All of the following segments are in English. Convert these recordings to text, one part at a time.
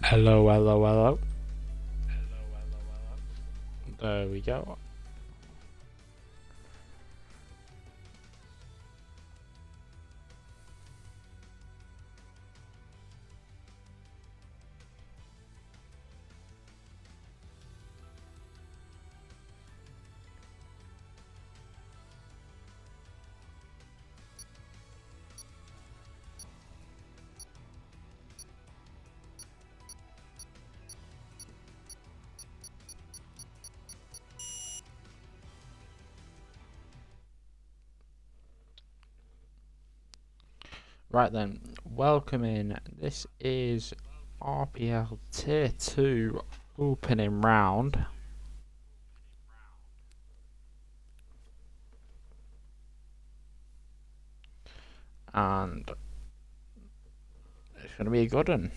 Hello, hello, hello. There we go. Right then, welcome in. This is RPL Tier 2 opening round. And it's going to be a good one.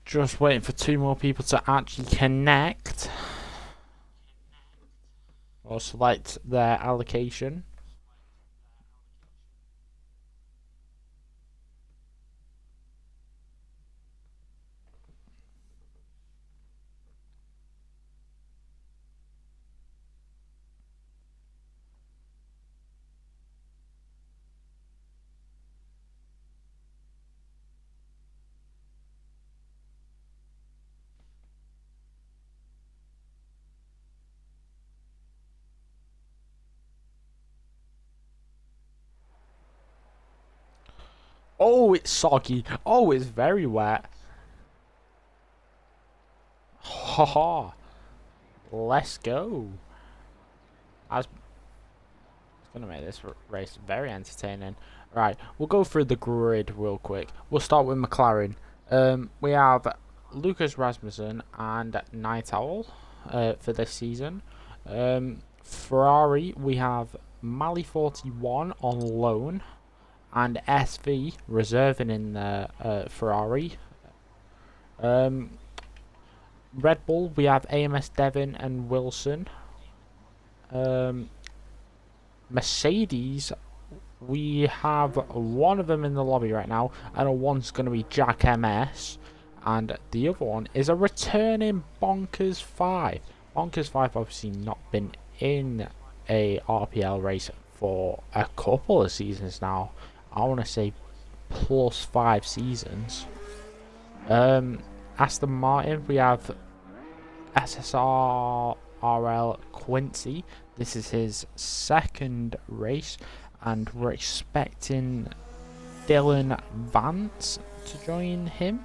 Just waiting for two more people to actually connect or select their allocation. Oh, it's soggy. Oh, it's very wet. Haha. Let's go. It's going to make this race very entertaining. Right, we'll go through the grid real quick. We'll start with McLaren. We have Lucas Rasmussen and Night Owl for this season. Ferrari, we have Mali 41 on loan and SV reserving in the Ferrari. Red Bull, we have AMS Devon and Wilson. Mercedes, we have one of them in the lobby right now, and one's going to be Jack MS, and the other one is a returning Bonkers 5. Bonkers 5 obviously not been in a RPL race for a couple of seasons now. I want to say plus 5 seasons. Aston Martin, we have SSR RL Quincy. This is his second race, and we're expecting Dylan Vance to join him.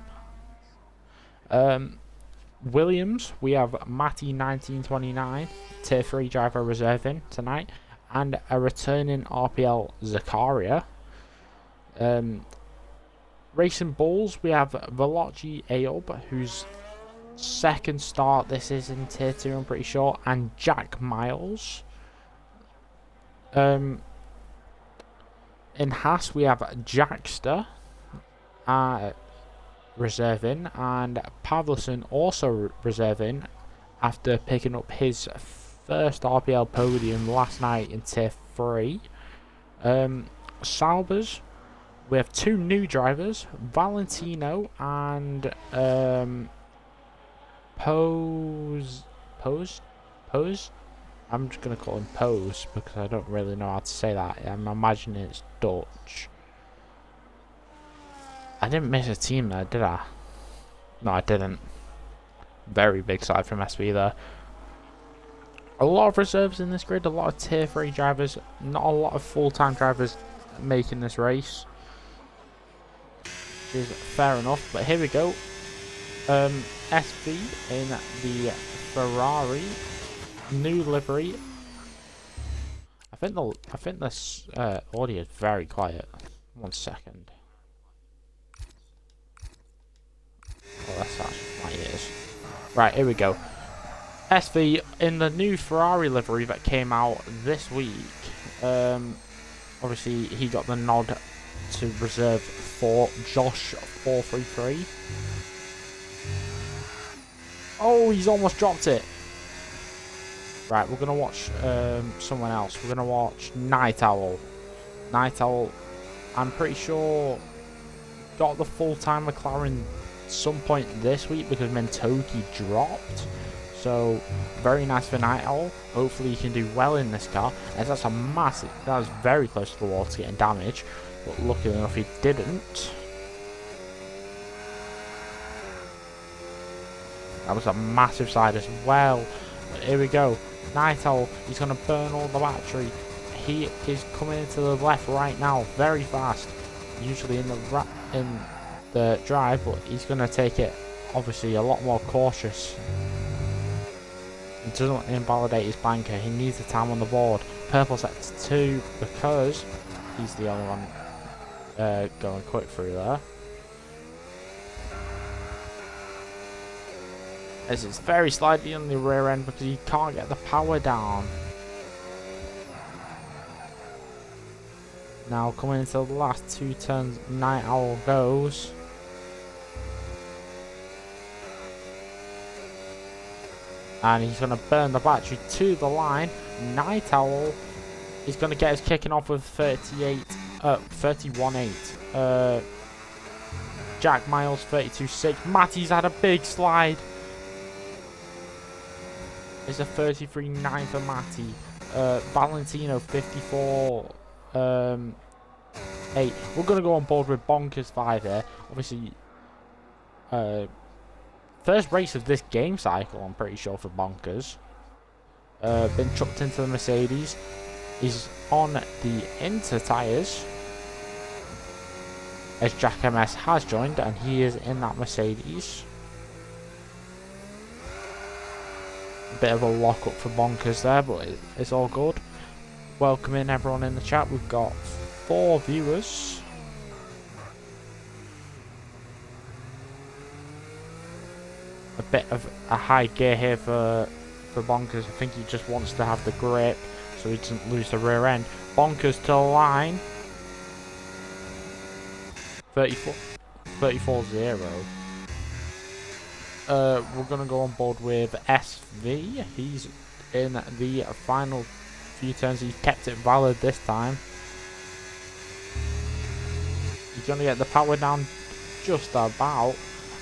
Williams, we have Matty 1929, Tier 3 driver reserving tonight, and a returning RPL Zakaria. Racing Bulls, we have Veloci Aob, who's second start this is in Tier 2, I'm pretty sure, and Jack Miles. In Haas, we have Jackster reserving, and Pavlison also reserving after picking up his first RPL podium last night in Tier 3. Salvers, we have two new drivers, Valentino and Pose. I'm just gonna call him Pose because I don't really know how to say that. I'm imagining it's Dutch. I didn't miss a team there, did I? No, I didn't. Very big side from SB there. A lot of reserves in this grid, a lot of Tier 3 drivers, not a lot of full-time drivers making this race. Which is fair enough, but here we go. SV in the Ferrari new livery. I think this audio is very quiet. 1 second. Oh, that's actually my ears. Right, here we go. SV in the new Ferrari livery that came out this week. Obviously, he got the nod to reserve for Josh 433. Oh, he's almost dropped it. Right, we're gonna watch someone else. We're gonna watch Night Owl. Night Owl, I'm pretty sure, got the full-time McLaren some point this week because Mentoki dropped. So very nice for Night Owl. Hopefully he can do well in this car, as that's a massive, that was very close to the wall to getting damage, but luckily enough he didn't. That was a massive side as well. But here we go. Night Owl, he's going to burn all the battery. He is coming into the left right now, very fast. Usually in the drive, but he's going to take it obviously a lot more cautious. He doesn't want to invalidate his banker. He needs the time on the board. Purple sets 2 because he's the only one going quick through there. As it's very slightly on the rear end because he can't get the power down. Now coming into the last 2 turns, Night Owl goes. And he's going to burn the battery to the line. Night Owl is going to get his kicking off with 31.8. Jack Miles 32.6. Matty's had a big slide. It's a 33.9 for Matty. Valentino 54. 8. We're going to go on board with Bonkers 5 here. Obviously, first race of this game cycle, I'm pretty sure, for Bonkers. Been chucked into the Mercedes. He's on the Inter tyres, as Jack MS has joined, and he is in that Mercedes. A bit of a lock up for Bonkers there, but it's all good. Welcoming everyone in the chat. We've got 4 viewers. A bit of a high gear here for Bonkers. I think he just wants to have the grip so he doesn't lose the rear end. Bonkers to the line. 34.0. We're going to go on board with SV. He's in the final few turns. He's kept it valid this time. He's going to get the power down just about.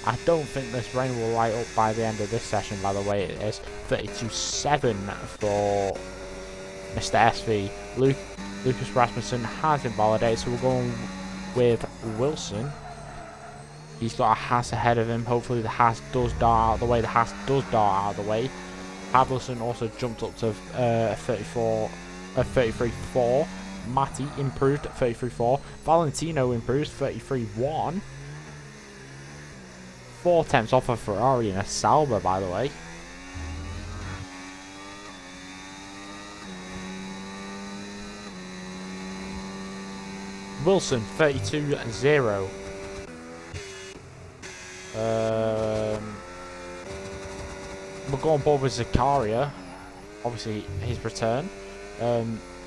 I don't think this rain will light up by the end of this session, by the way. It is 32.7 for Mr. SV. Lucas Rasmussen has invalidated, so we're going with Wilson. He's got a Haas ahead of him. Hopefully the Haas does dart out of the way. The Haas does dart out of the way. Pavlison also jumped up to 33.4. Matty improved at 33.4. Valentino improves 33.1. 4 tenths off a Ferrari and a Sauber, by the way. Wilson 32.0. We'll go on board with Zakaria. Obviously, his return.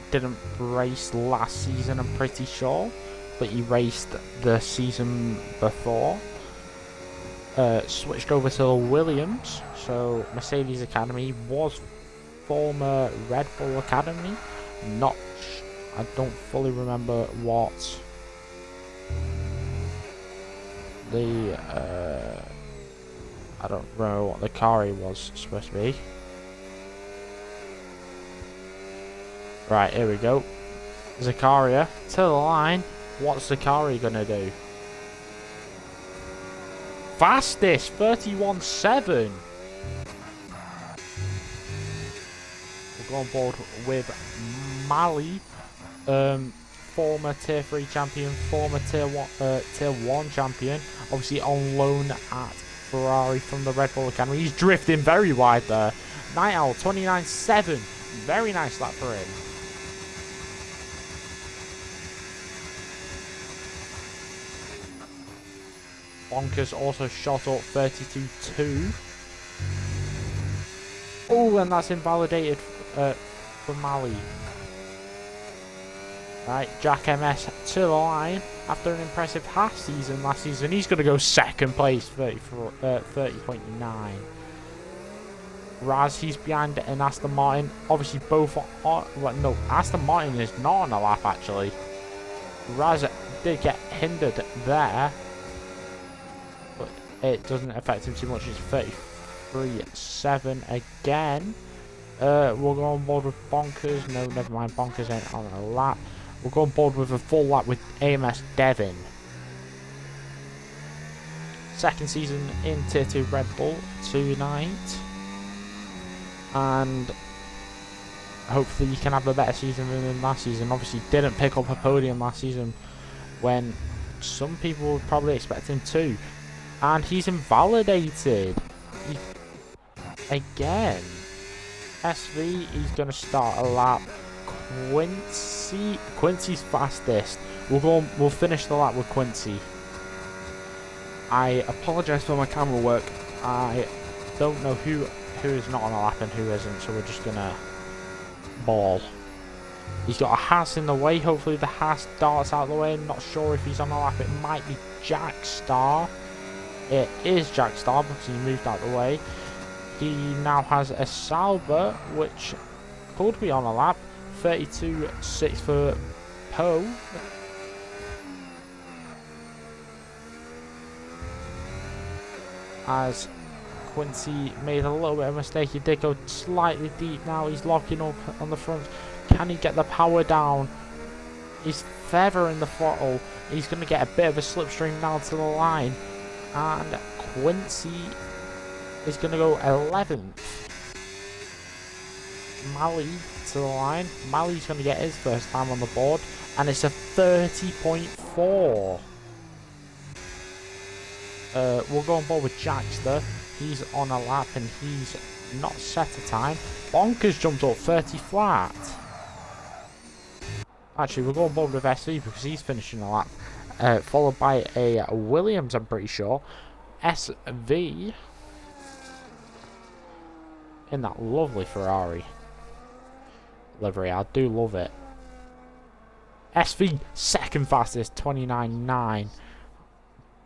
Didn't race last season, I'm pretty sure, but he raced the season before. Switched over to Williams, so Mercedes Academy was former Red Bull Academy. I don't fully remember what the I don't remember what the car he was supposed to be. Right, here we go. Zakaria to the line. What's Zakaria gonna do? Fastest 31.7. We'll go on board with Mali, former Tier 3 champion, former Tier 1 champion, obviously on loan at Ferrari from the Red Bull Academy. He's drifting very wide there. Night Owl 29.7. Very nice lap for him. Bonkers also shot up 32.2. Oh, and that's invalidated for Mali. Right, Jack MS to the line after an impressive half season last season. He's going to go second place, 30.9. Raz, he's behind an Aston Martin. Obviously, both are. Well, no, Aston Martin is not on a lap actually. Raz did get hindered there, but it doesn't affect him too much. It's 33.7 again. We'll go on board with Bonkers. No, never mind. Bonkers ain't on a lap. We'll go on board with a full lap with AMS Devon. Second season in Tier 2 Red Bull tonight. And hopefully you can have a better season than last season. Obviously didn't pick up a podium last season when some people would probably expect him to. And he's invalidated. Again. SV, he's going to start a lap. Quincy's fastest. We'll finish the lap with Quincy. I apologise for my camera work. I don't know who is not on a lap and who isn't, so we're just gonna ball. He's got a Haas in the way. Hopefully the Haas darts out of the way. I'm not sure if he's on a lap. It might be Jack Star. It is Jack Star because he moved out of the way. He now has a Sauber, which could be on a lap. 32.6 for Poe. As Quincy made a little bit of a mistake. He did go slightly deep now. He's locking up on the front. Can he get the power down? He's feathering the throttle. He's going to get a bit of a slipstream now to the line. And Quincy is going to go 11th. Mali to the line. Mali's going to get his first time on the board. And it's a 30.4. We'll go on board with Jackster. He's on a lap and he's not set a time. Bonkers jumped up 30 flat. Actually, we'll go on board with SV because he's finishing a lap. Followed by a Williams, I'm pretty sure. SV. In that lovely Ferrari livery. I do love it. SV, second fastest, 29.9.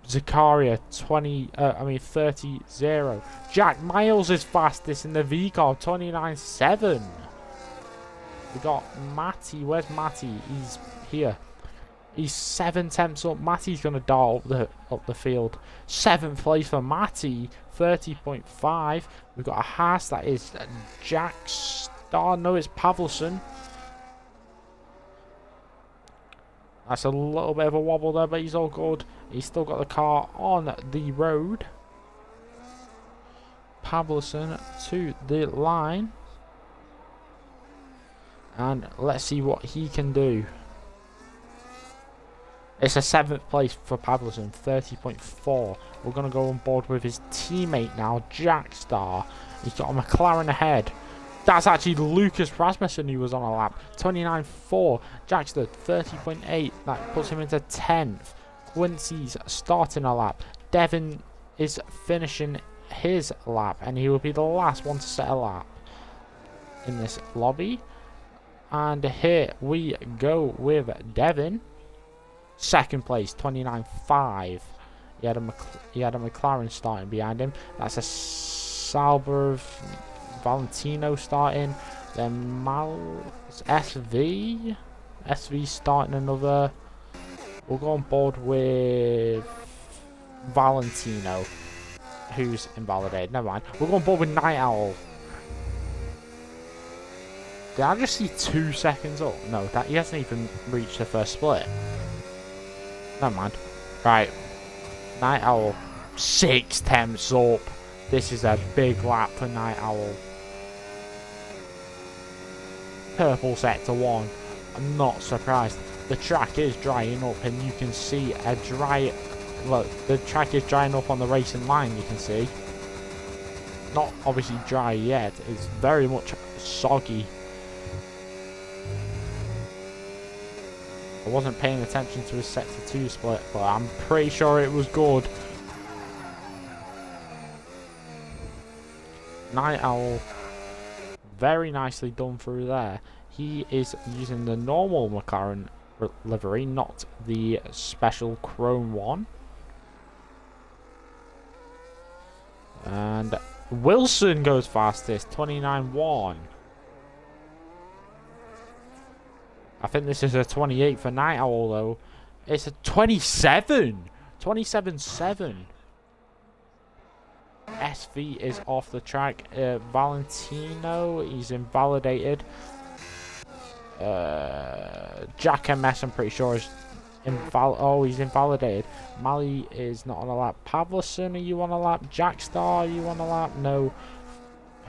Zakaria 30.0. Jack Miles is fastest in the V car, 29.7. We got Matty. Where's Matty? He's here. He's 7 tenths up. Matty's gonna dart up the field. 7th place for Matty, 30.5. We've got a Haas that is Jack Star. No, it's Pavlson. That's a little bit of a wobble there, but he's all good. He's still got the car on the road. Pavlson to the line. And let's see what he can do. It's a 7th place for Pavlson, 30.4. We're going to go on board with his teammate now, Jack Star. He's got a McLaren ahead. That's actually Lucas Rasmussen who was on a lap. 29.4. Jackster, 30.8. That puts him into 10th. Quincy's starting a lap. Devon is finishing his lap. And he will be the last one to set a lap in this lobby. And here we go with Devon. Second place, 29.5. He had a McLaren starting behind him. That's a Sauber Valentino starting. Then SV starting another. We'll go on board with Valentino, who's invalidated. Never mind. We'll go on board with Night Owl. Did I just see 2 seconds up? No, that he hasn't even reached the first split. Never mind. Right. Night Owl, 6 tenths up. This is a big lap for Night Owl. Purple sector 1. I'm not surprised. The track is drying up and you can see a dry... Look, the track is drying up on the racing line, you can see. Not obviously dry yet. It's very much soggy. I wasn't paying attention to his sector 2 split, but I'm pretty sure it was good. Night Owl Very nicely done through there. He is using the normal McLaren livery, not the special chrome one. And Wilson goes fastest, 29.1. I think this is a 28 for Night Owl though. It's a 27! 27.7. SV is off the track. Valentino, he's invalidated. Jack MS, I'm pretty sure, is he's invalidated. Mali is not on a lap. Pavlison, are you on a lap? Jackstar, are you on a lap? No.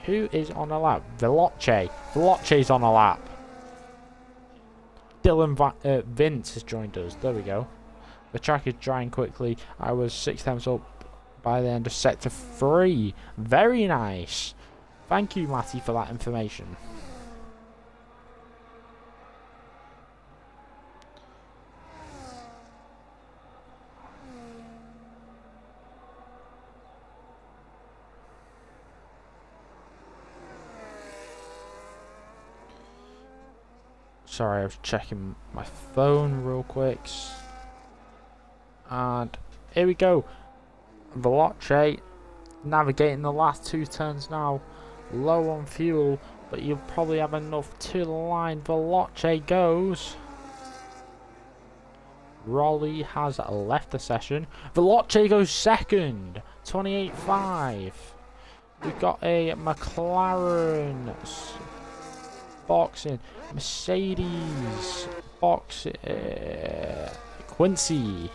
Who is on a lap? Veloce. Veloce's on a lap. Dylan Vince has joined us. There we go. The track is drying quickly. I was 6 times up by the end of sector 3. Very nice. Thank you, Matty, for that information. Sorry, I was checking my phone real quick. And here we go. Veloce navigating the last 2 turns now. Low on fuel, but you'll probably have enough to the line. Veloce goes. Rolly has left the session. Veloce goes second. 28.5. We've got a McLaren boxing. Mercedes boxing. Quincy.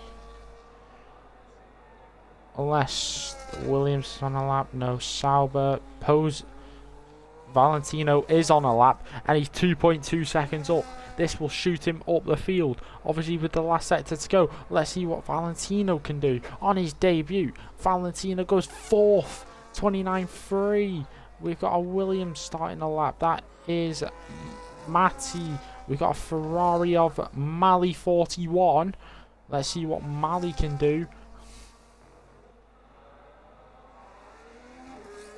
Unless Williams is on a lap. No. Sauber. Valentino is on a lap. And he's 2.2 seconds up. This will shoot him up the field. Obviously with the last sector to go. Let's see what Valentino can do. On his debut. Valentino goes 4th. 29.3. We've got a Williams starting a lap. That is Matty. We've got a Ferrari of Mali 41. Let's see what Mali can do.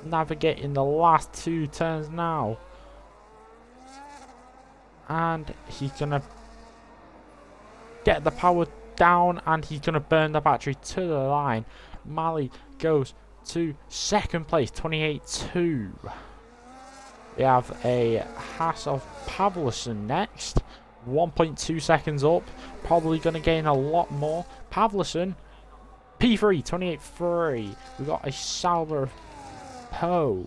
Navigating the last 2 turns now. And he's going to get the power down and he's going to burn the battery to the line. Mali goes to 2nd place, 28.2. We have a Haas of Pavlison next. 1.2 seconds up. Probably going to gain a lot more. Pavlison, P3, 28.3. We've got a Sauber of Poe.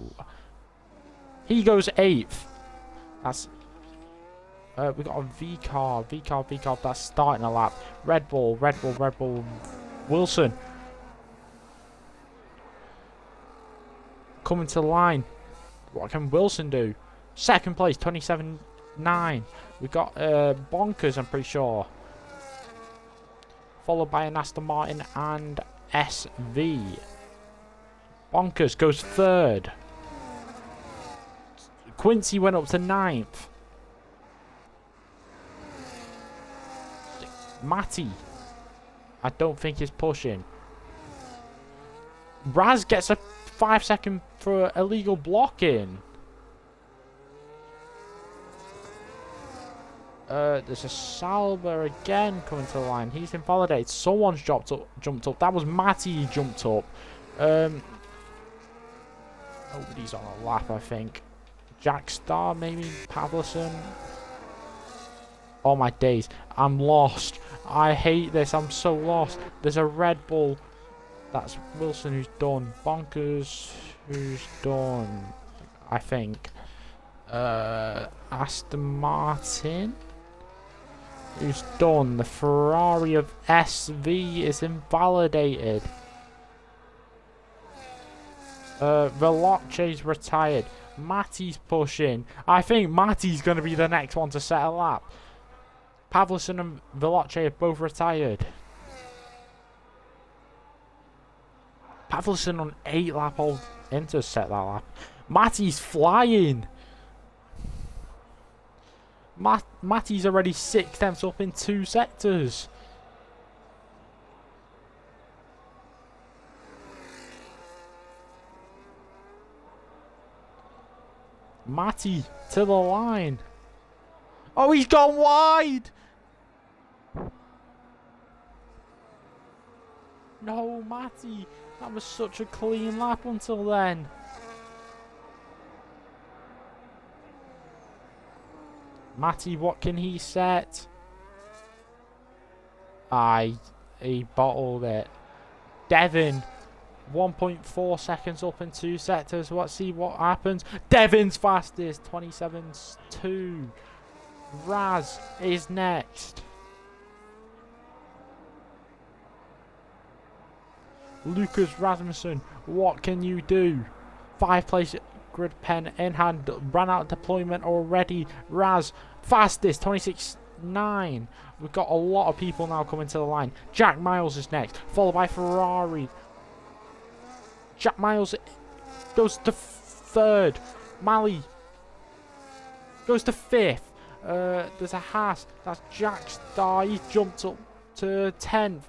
He goes 8th. That's... we've got a V-car. That's starting a lap. Red Bull. Wilson. Coming to the line. What can Wilson do? 2nd place, 27.9. We've got Bonkers, I'm pretty sure. Followed by an Aston Martin and SV. Bonkers goes 3rd. Quincy went up to 9th. Matty, I don't think he's pushing. Raz gets a 5-second for illegal blocking. There's a Sauber again coming to the line. He's invalidated. Someone's jumped up. That was Matty who jumped up. Nobody's on a lap, I think. Jackstar, maybe Pavlison. Oh my days, I'm lost. I hate this, I'm so lost. There's a Red Bull. That's Wilson who's done. Bonkers who's done, I think. Aston Martin who's done. The Ferrari of SV is invalidated. Veloce's retired. Matty's pushing. I think Matty's going to be the next one to set a lap. Pavlison and Veloce are both retired. Pavlison on 8 lap hold in to set that lap. Matty's flying. Matty's already 6 tenths up in 2 sectors. Matty to the line. Oh, he's gone wide. No, Matty. That was such a clean lap until then. Matty, what can he set? He bottled it. Devin, 1.4 seconds up in 2 sectors. Let's see what happens. Devin's fastest, 27.2. Raz is next. Lucas Rasmussen, what can you do? 5 place grid pen in hand, ran out of deployment already. Raz, fastest, 26.9. We've got a lot of people now coming to the line. Jack Miles is next, followed by Ferrari. Jack Miles goes to 3rd. Mali goes to 5th. There's a Haas. That's Jack Star. He's jumped up to 10th.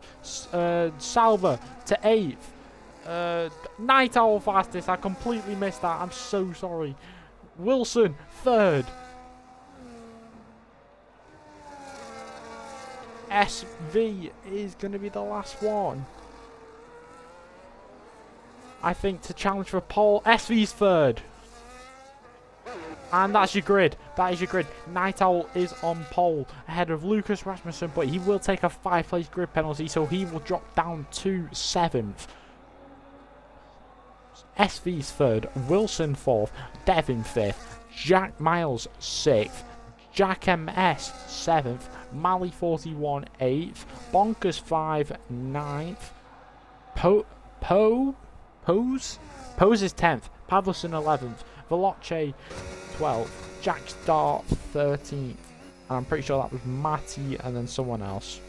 Salva to 8th. Night Owl fastest. I completely missed that. I'm so sorry. Wilson 3rd. SV is going to be the last one, I think, to challenge for pole. SV's 3rd. And that's your grid. That is your grid. Night Owl is on pole ahead of Lucas Rasmussen, but he will take a 5 place grid penalty, so he will drop down to 7th. SV's 3rd. Wilson 4th. Devin 5th. Jack Miles 6th. Jack MS 7th. Mali 41 8th. Bonkers 5 9th. Pose is 10th. Pavlison 11th. Veloce 12th. Jack Star 13th. And I'm pretty sure that was Matty and then someone else.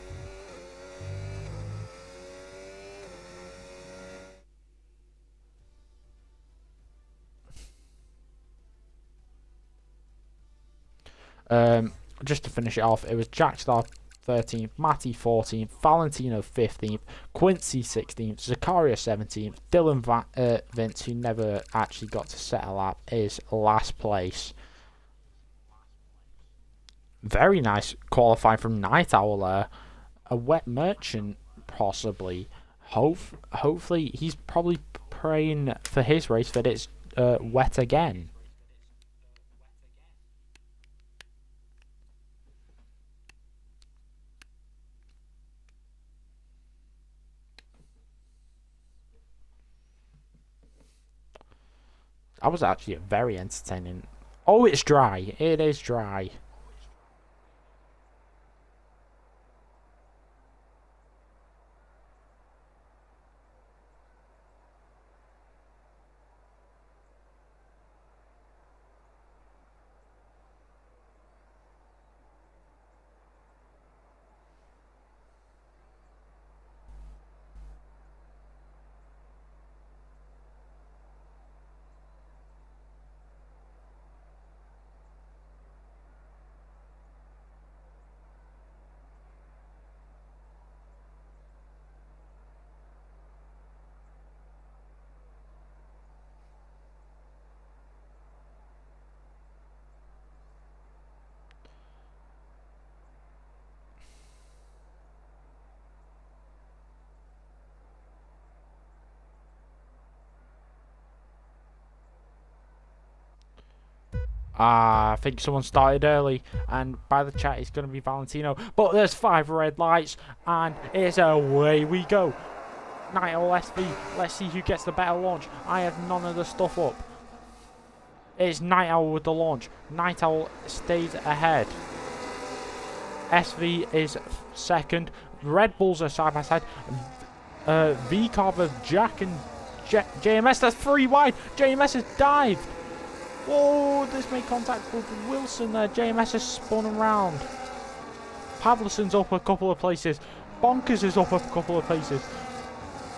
Just to finish it off, it was Jack Star 13th, Matty 14th, Valentino 15th, Quincy 16th, Zakaria 17th, Dylan Vince, who never actually got to set a lap, is last place. Very nice qualifying from Night Owl there. A wet merchant, possibly. Hopefully, he's probably praying for his race that it's wet again. That was actually very entertaining. Oh, it's dry. It is dry. I think someone started early, and by the chat it's going to be Valentino. But there's 5 red lights, and it's away we go. Night Owl SV, let's see who gets the better launch. I have none of the stuff up. It's Night Owl with the launch. Night Owl stays ahead. SV is 2nd. Red Bulls are side by side. V-Carver, Jack and JMS, that's 3 wide. JMS has dived. Whoa, this made contact with Wilson there. JMS has spun around. Pavlison's up a couple of places. Bonkers is up a couple of places.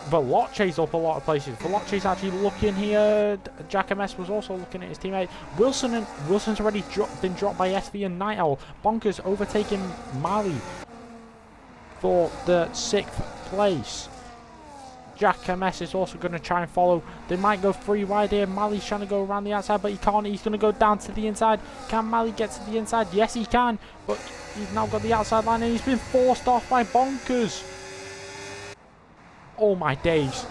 Veloce's up a lot of places. Veloce's actually looking here. Jack MS was also looking at his teammate. Wilson's already been dropped by SV and Night Owl. Bonkers overtaking Mali for the 6th place. Jack MS is also going to try and follow. They might go 3 wide here. Mali's trying to go around the outside, but he can't. He's going to go down to the inside. Can Mali get to the inside? Yes, he can. But he's now got the outside line, and he's been forced off by Bonkers. Oh, my days.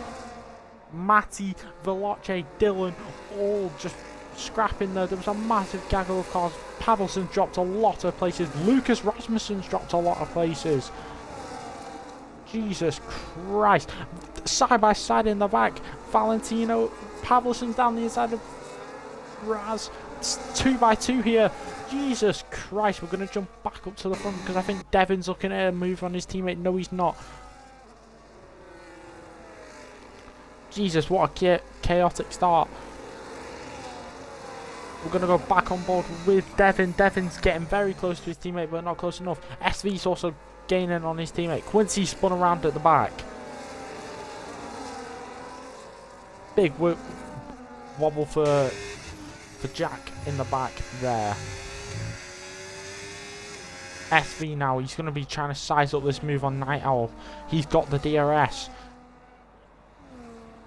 Matty, Veloce, Dylan, all just scrapping there. There was a massive gaggle of cars. Pavelson dropped a lot of places. Lucas Rasmussen's dropped a lot of places. Jesus Christ. Side by side in the back. Valentino. Pavelson's down the inside of Raz. It's 2 by 2 here. Jesus Christ. We're going to jump back up to the front because I think Devin's looking at a move on his teammate. No, he's not. Jesus, what a chaotic start. We're going to go back on board with Devin. Devin's getting very close to his teammate, but not close enough. SV's also gaining on his teammate. Quincy spun around at the back. Big wobble for Jack in the back there. SV now, he's going to be trying to size up this move on Night Owl. He's got the DRS.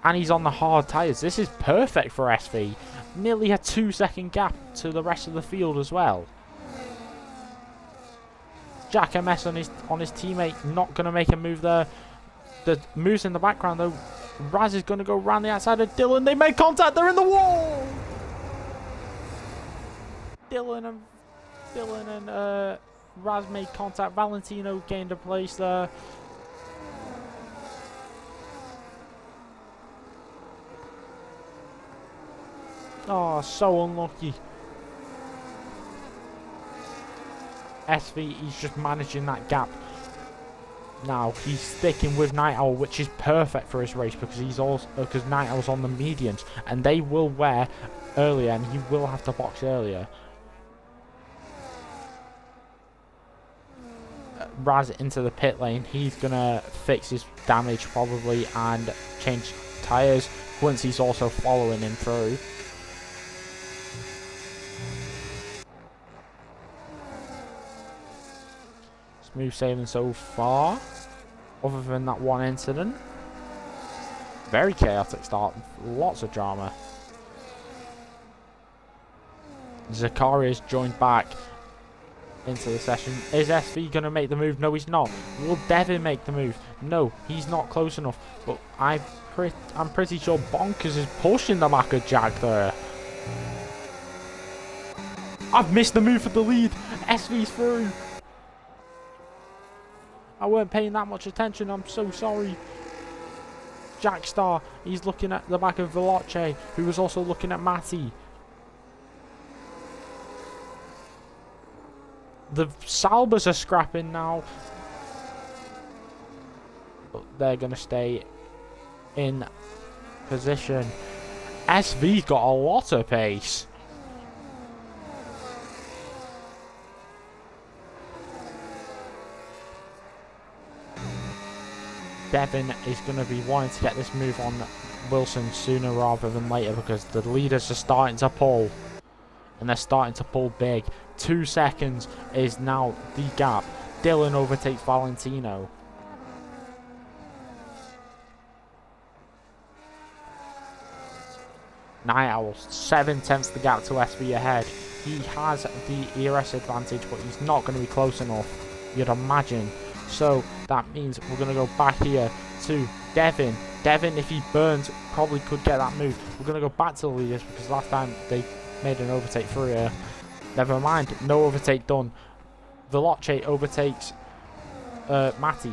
And he's on the hard tyres. This is perfect for SV. Nearly a 2-second gap to the rest of the field as well. Jack MS on his teammate, not going to make a move there. The moves in the background though. Raz is going to go around the outside of Dylan. They make contact. They're in the wall. Dylan and Raz made contact. Valentino gained a place there. Oh, so unlucky. SV, he's just managing that gap. Now he's sticking with Night Owl, which is perfect for his race because Night Owl's on the medians and they will wear earlier, and he will have to box earlier. Raz into the pit lane. He's gonna fix his damage probably and change tyres. Quincy's also following him through. Smooth sailing so far, other than that one incident. Very chaotic start, lots of drama. Zakaria's joined back into the session. Is SV going to make the move? No, he's not. Will Devin make the move? No, he's not close enough. But I'm pretty sure Bonkers is pushing the back of Jack there. I've missed the move for the lead. SV's through. I weren't paying that much attention. I'm so sorry. Jackstar, he's looking at the back of Veloce, who was also looking at Matty. The Salbers are scrapping now. But they're going to stay in position. SV's got a lot of pace. Devin is going to be wanting to get this move on Wilson sooner rather than later because the leaders are starting to pull. And they're starting to pull big. 2 seconds is now the gap. Dylan overtakes Valentino. Night Owl, 7/10 the gap to SV ahead. He has the ERS advantage, but he's not going to be close enough, you'd imagine. So that means we're going to go back here to Devin. Devin, if he burns, probably could get that move. We're going to go back to the leaders because last time they made an overtake through here. Never mind, no overtake done. Veloce overtakes Matty.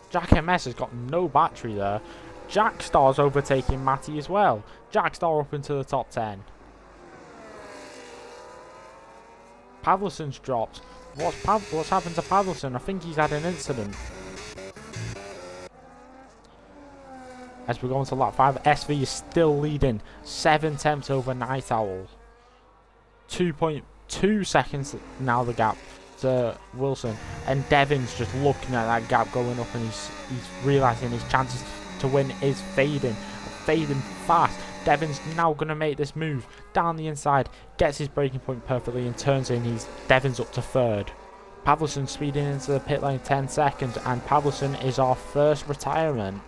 Jack MS has got no battery there. Jackstar's overtaking Matty as well. Jackstar up into the top 10. Pavelson's dropped. What's happened to Pavelson? I think he's had an incident. As we go into lap 5, SV is still leading. 7/10 over Night Owl. 2.2 seconds now the gap to Wilson. And Devin's just looking at that gap going up, and he's realising his chances to win is fading. Fading fast. Devin's now going to make this move down the inside, gets his braking point perfectly and turns in. Devin's up to 3rd. Pavlison speeding into the pit lane 10 seconds, and Pavlison is our first retirement.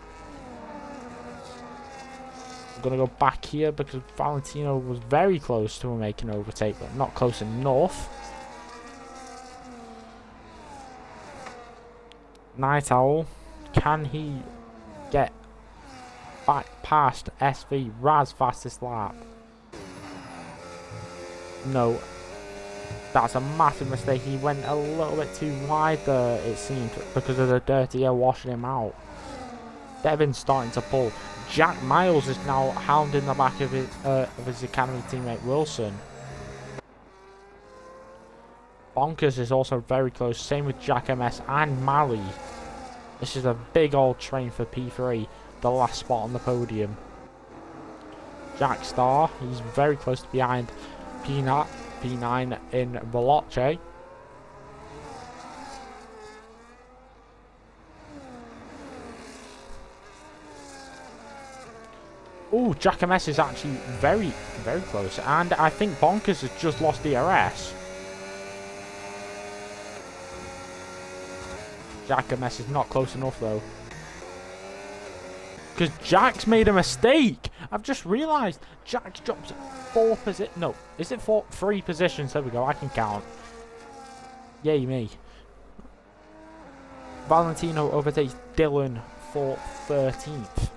I'm going to go back here because Valentino was very close to making an overtake, but not close enough. Night Owl, can he get back past SV Raz fastest lap? No. That's a massive mistake. He went a little bit too wide there, it seemed, because of the dirty air washing him out. Devin's starting to pull. Jack Miles is now hounding the back of his academy teammate Wilson. Bonkers is also very close. Same with Jack MS and Mally. This is a big old train for P3. The last spot on the podium. Jack Star, he's very close to behind P9 in Veloce. Oh, Jack MS is actually very, very close. And I think Bonkers has just lost DRS. Jack MS is not close enough though. Because Jack's made a mistake. I've just realised Jack's dropped 4 positions. No, is it 3 positions? There we go. I can count. Yay me. Valentino overtakes Dylan for 13th.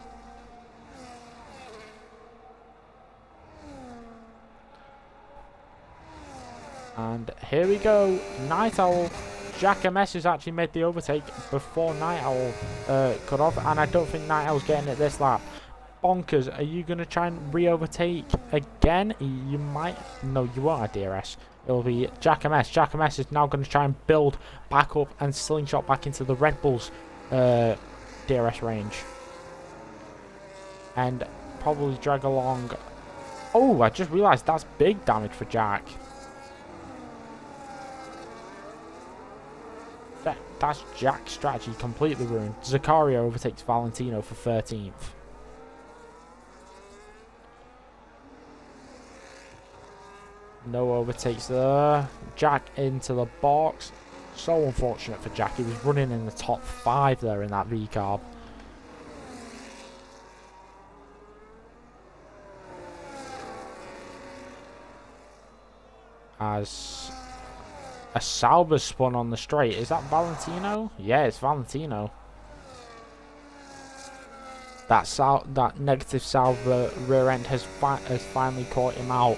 And here we go. Night Owl. Jack MS has actually made the overtake before Night Owl cut off, and I don't think Night Owl's getting it this lap. Bonkers, are you going to try and re-overtake again? You might. No, you won't have DRS. It'll be Jack MS. Jack MS is now going to try and build back up and slingshot back into the Red Bull's DRS range. And probably drag along. Oh, I just realised that's big damage for Jack. That's Jack's strategy completely ruined. Zaccaria overtakes Valentino for 13th. No overtakes there. Jack into the box. So unfortunate for Jack. He was running in the top 5 there in that V-carb. As a Sauber spun on the straight. Is that Valentino? Yeah, it's Valentino. That negative Sauber rear end has finally caught him out.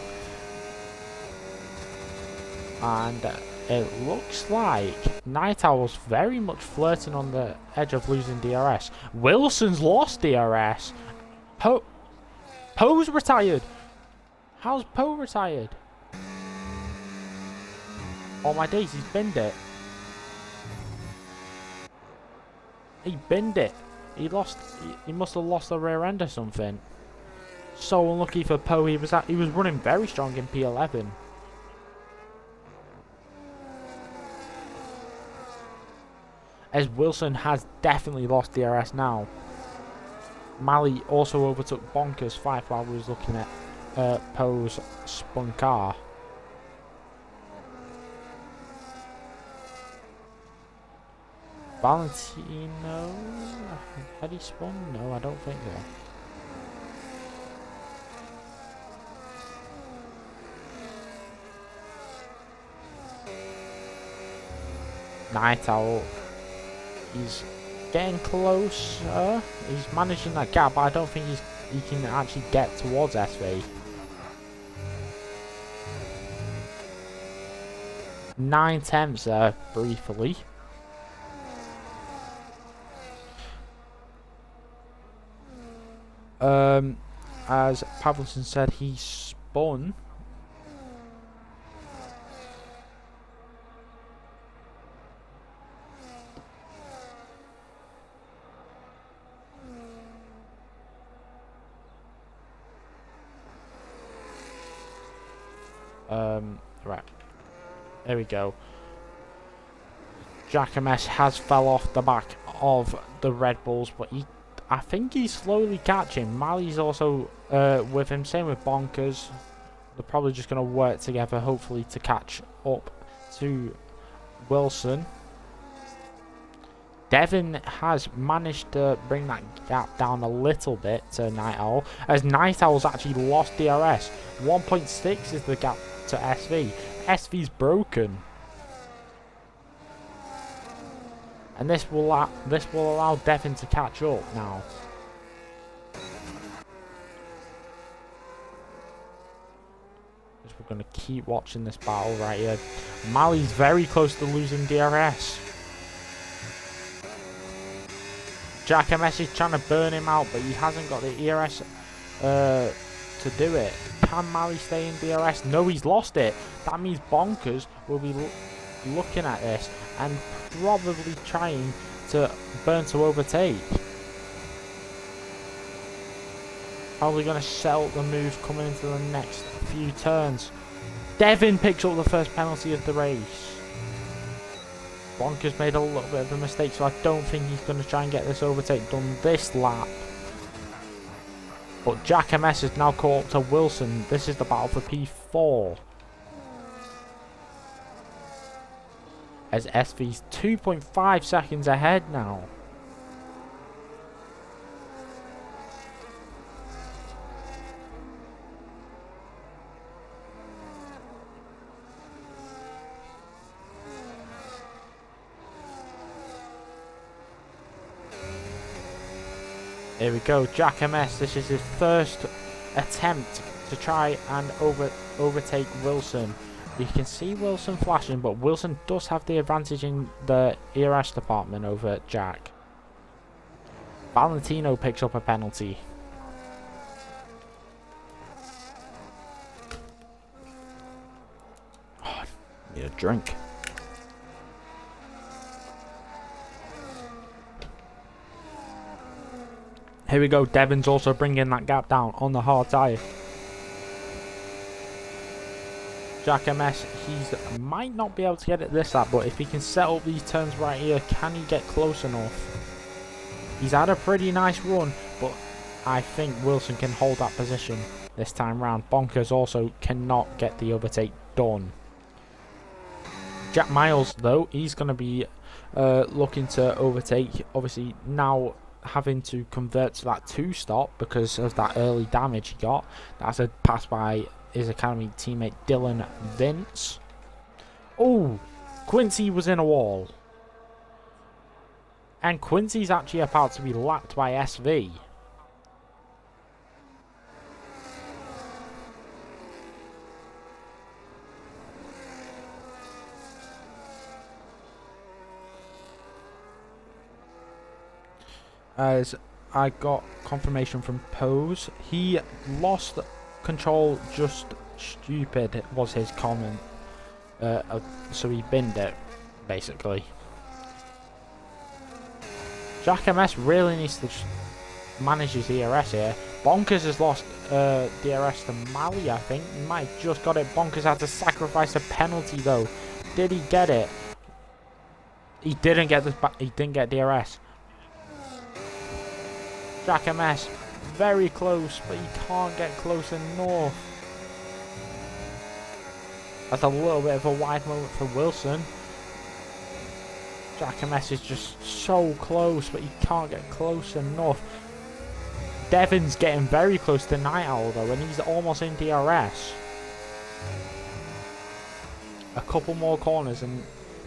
And it looks like Night Owl's very much flirting on the edge of losing DRS. Wilson's lost DRS. Poe's retired. How's Poe retired? Oh my days, he's binned it. He binned it. He must have lost the rear end or something. So unlucky for Poe. He was running very strong in P11. As Wilson has definitely lost DRS now. Mally also overtook Bonkers 5 while we was looking at Poe's spun car. Valentino, had he spun? No, I don't think so. Night Owl, he's getting closer. He's managing that gap, but I don't think he can actually get towards SV. 9 tenths there briefly. As Pavlison said, he spun. Right. There we go. Jack MS has fell off the back of the Red Bulls, but I think he's slowly catching. Mally's also with him. Same with Bonkers. They're probably just going to work together, hopefully, to catch up to Wilson. Devin has managed to bring that gap down a little bit to Night Owl, as Night Owl's actually lost DRS. 1.6 is the gap to SV. SV's broken. And this will allow Devin to catch up now. We're going to keep watching this battle right here. Mali's very close to losing DRS. Jack MS is trying to burn him out, but he hasn't got the ERS to do it. Can Mali stay in DRS? No, he's lost it. That means Bonkers will be looking at this and probably trying to burn to overtake. Probably going to sell the move coming into the next few turns. Devin picks up the first penalty of the race. Bonkers made a little bit of a mistake, so I don't think he's going to try and get this overtake done this lap. But Jack MS is now caught up to Wilson. This is the battle for P4. As SV's 2.5 seconds ahead now. Here we go, Jack MS. This is his first attempt to try and overtake Wilson. You can see Wilson flashing, but Wilson does have the advantage in the ERS department over Jack. Valentino picks up a penalty. Oh, I need a drink. Here we go, Devin's also bringing that gap down on the hard tyre. Jack MS, he might not be able to get it this lap, but if he can set up these turns right here, can he get close enough? He's had a pretty nice run, but I think Wilson can hold that position this time round. Bonkers also cannot get the overtake done. Jack Miles, though, he's going to be looking to overtake, obviously now having to convert to that 2-stop because of that early damage he got. That's a pass by his academy teammate Dylan Vince. Oh, Quincy was in a wall. And Quincy's actually about to be lapped by SV. As I got confirmation from Pose, he lost control, just stupid was his comment. So he binned it, basically. Jack MS really needs to manage his DRS here. Bonkers has lost DRS to Mali, I think. He might have just got it. Bonkers had to sacrifice a penalty, though. Did he get it? He didn't get this. He didn't get DRS. Jack MS, very close, but he can't get close enough. That's a little bit of a wide moment for Wilson. Jack MS is just so close, but he can't get close enough. Devin's getting very close to Night Owl, though, and he's almost in DRS. A couple more corners and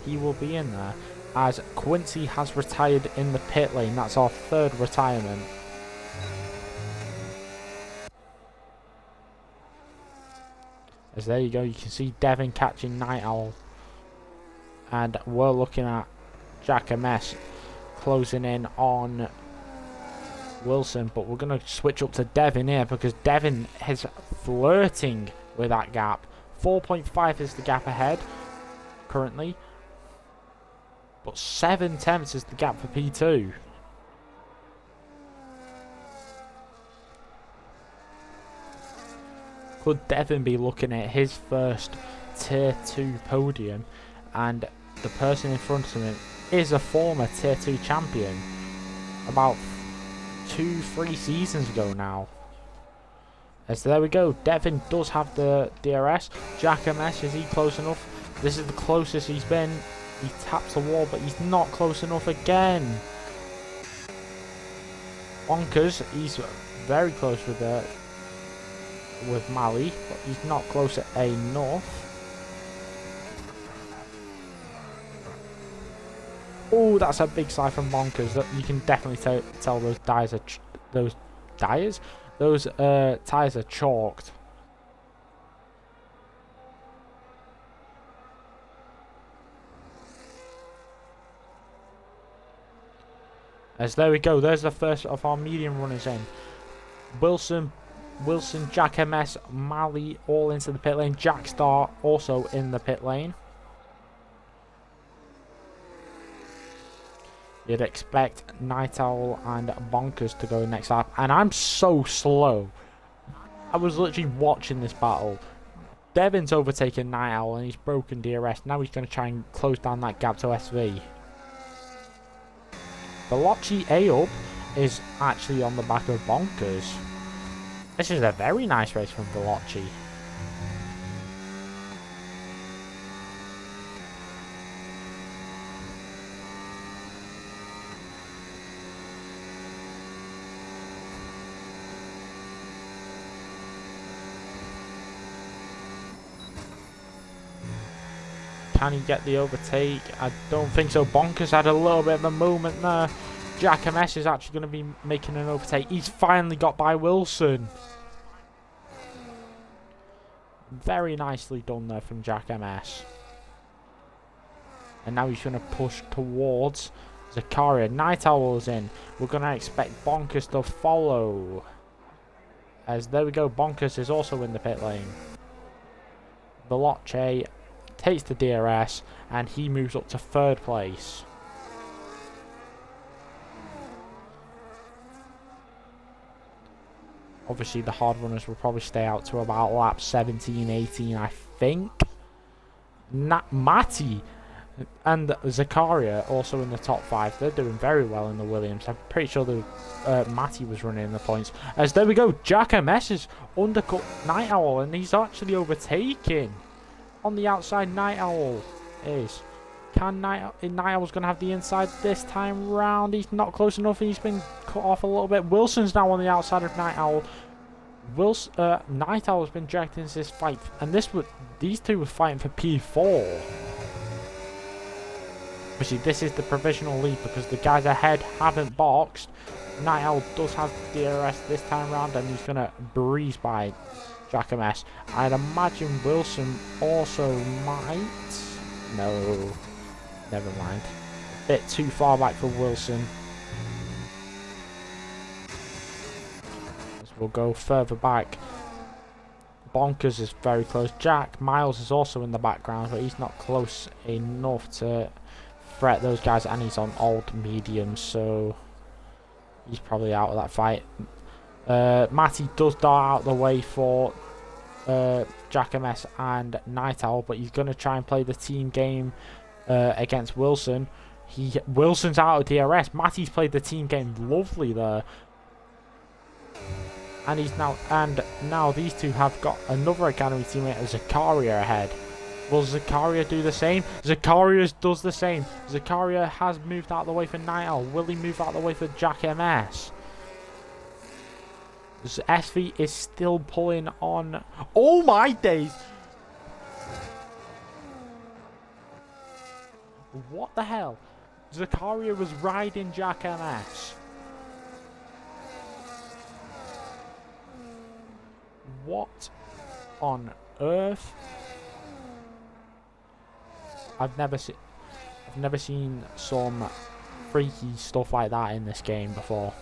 he will be in there, as Quincy has retired in the pit lane. That's our third retirement. As there you go, you can see Devin catching Night Owl. And we're looking at Jack MS closing in on Wilson. But we're going to switch up to Devin here, because Devin is flirting with that gap. 4.5 is the gap ahead currently. But 7 tenths is the gap for P2. Could Devin be looking at his first Tier 2 podium, and the person in front of him is a former Tier 2 champion about 2-3 seasons ago now. As there we go, Devin does have the DRS. Jack MS, is he close enough? This is the closest he's been. He taps the wall, but he's not close enough again. Bonkers, he's very close with Mali, but he's not close enough. Oh, that's a big slide from Bonkers. That you can definitely tell those tires are chalked. As there we go, there's the first of our medium runners in. Wilson, Jack MS, Mali all into the pit lane. Jack Star also in the pit lane. You'd expect Night Owl and Bonkers to go next lap. And I'm so slow. I was literally watching this battle. Devin's overtaken Night Owl and he's broken DRS. Now he's going to try and close down that gap to SV. Veloci A-Up is actually on the back of Bonkers. This is a very nice race from Veloci. Can he get the overtake? I don't think so. Bonkers had a little bit of a moment there. Jack MS is actually going to be making an overtake. He's finally got by Wilson. Very nicely done there from Jack MS. And now he's going to push towards Zakaria. Night Owl is in. We're going to expect Bonkers to follow. As there we go, Bonkers is also in the pit lane. Veloce takes the DRS and he moves up to third place. Obviously the hard runners will probably stay out to about lap 17, 18 I think. Matty and Zakaria also in the top 5. They're doing very well in the Williams. I'm pretty sure Matty was running in the points. As there we go, Jack MS is undercut Night Owl and he's actually overtaking. On the outside, Night Owl is. Can Night Owl's going to have the inside this time round? He's not close enough. He's been cut off a little bit. Wilson's now on the outside of Night Owl. Night Owl's been dragged into this fight, and these two were fighting for P4. Obviously, this is the provisional lead because the guys ahead haven't boxed. Night Owl does have DRS this time round, and he's going to breeze by Jack MS. I'd imagine Wilson also might. No, never mind. A bit too far back for Wilson. As we'll go further back. Bonkers is very close. Jack Miles is also in the background, but he's not close enough to threat those guys, and he's on old medium, so he's probably out of that fight. Matty does dart out the way for Jack MS and Night Owl, but he's going to try and play the team game against Wilson. Wilson's out of DRS. Matty's played the team game lovely there. And now these two have got another academy teammate, Zakaria, ahead. Will Zakaria do the same? Zakaria does the same. Zakaria has moved out of the way for Night Owl. Will he move out of the way for Jack MS? SV is still pulling on. Oh my days! What the hell? Zakaria was riding Jack MS. What on earth? I've never seen some freaky stuff like that in this game before.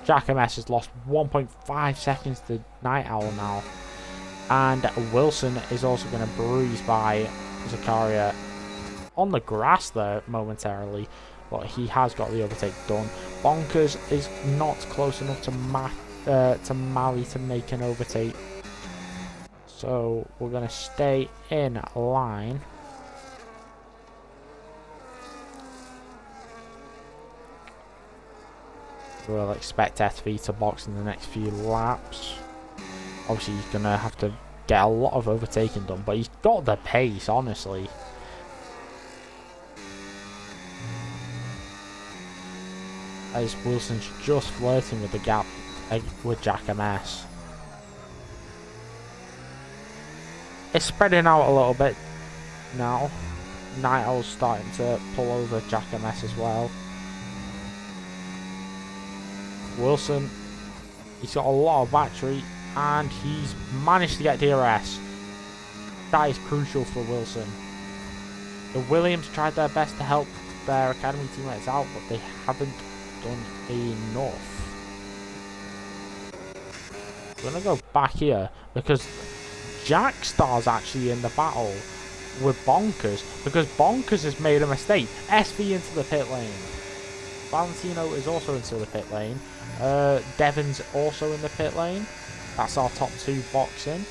Jack MS has lost 1.5 seconds to Night Owl now. And Wilson is also going to breeze by Zakaria on the grass there momentarily. But he has got the overtake done. Bonkers is not close enough to Mali to make an overtake. So we're going to stay in line. We'll expect SV to box in the next few laps. Obviously, he's going to have to get a lot of overtaking done, but he's got the pace, honestly. as Wilson's just flirting with the gap with Jack MS. It's spreading out a little bit now. Night Owl's starting to pull over Jack MS as well. Wilson, he's got a lot of battery and he's managed to get DRS. That is crucial for Wilson. The Williams tried their best to help their academy teammates out, but they haven't done enough. We're going to go back here because Jackstar's actually in the battle with Bonkers because Bonkers has made a mistake. SV into the pit lane. Valentino is also into the pit lane. Devon's also in the pit lane. That's our top two boxing.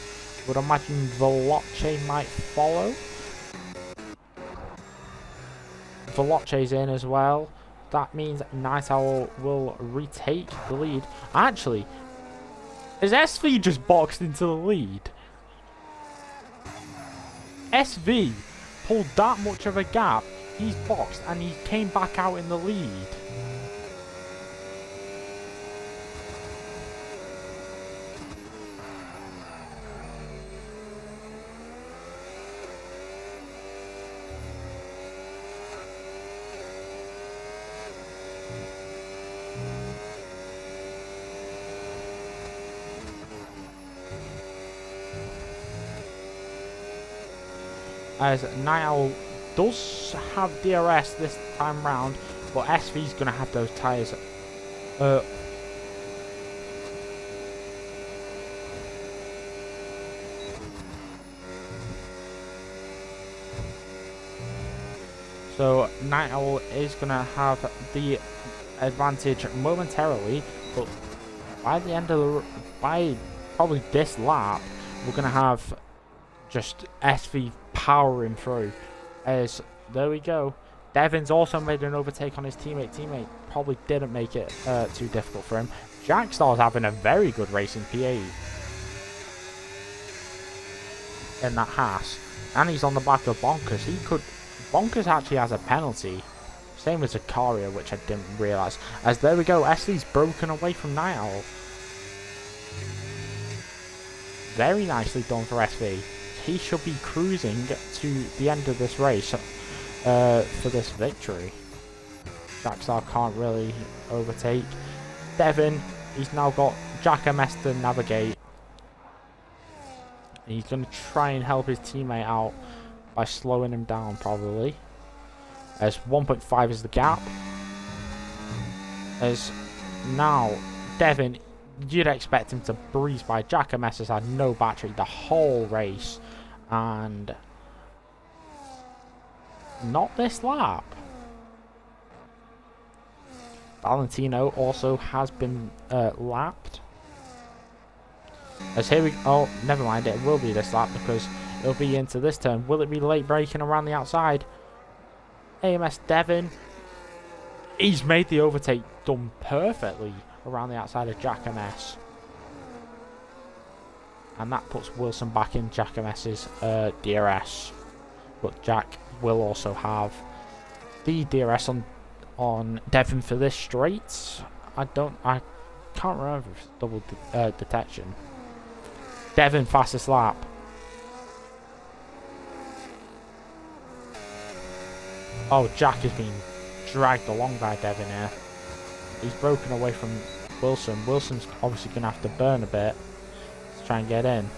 Would imagine Veloce might follow. Veloce's in as well. That means Night Owl will retake the lead. Actually, has SV just boxed into the lead? SV pulled that much of a gap. He's boxed and he came back out in the lead. As Night Owl does have DRS this time round, but SV's going to have those tyres. So Night Owl is going to have the advantage momentarily, but by the end of by probably this lap, we're going to have just SV powering through. As there we go. Devon's also made an overtake on his teammate. Teammate probably didn't make it too difficult for him. Jackstar's having a very good race in P8 in that Haas, and he's on the back of Bonkers. Bonkers actually has a penalty, same as Zakaria, which I didn't realise. As there we go, SV's broken away from Night Owl. Very nicely done for SV. He should be cruising to the end of this race for this victory. Jackstar can't really overtake. Devon, he's now got Jack MS to navigate. He's going to try and help his teammate out by slowing him down probably. As 1.5 is the gap. As now Devon, you'd expect him to breeze by. Jack MS has had no battery the whole race. And not this lap. Valentino also has been lapped. As here we oh, never mind, it will be this lap because it'll be into this turn. Will it be late braking around the outside? AMS Devon, he's made the overtake done perfectly around the outside of Jack MS. And that puts Wilson back in Jack MS's DRS. But Jack will also have the DRS on Devon for this straight. I can't remember if it's double detection. Devon fastest lap. Oh, Jack has been dragged along by Devon here. He's broken away from Wilson. Wilson's obviously going to have to burn a bit to try and get in.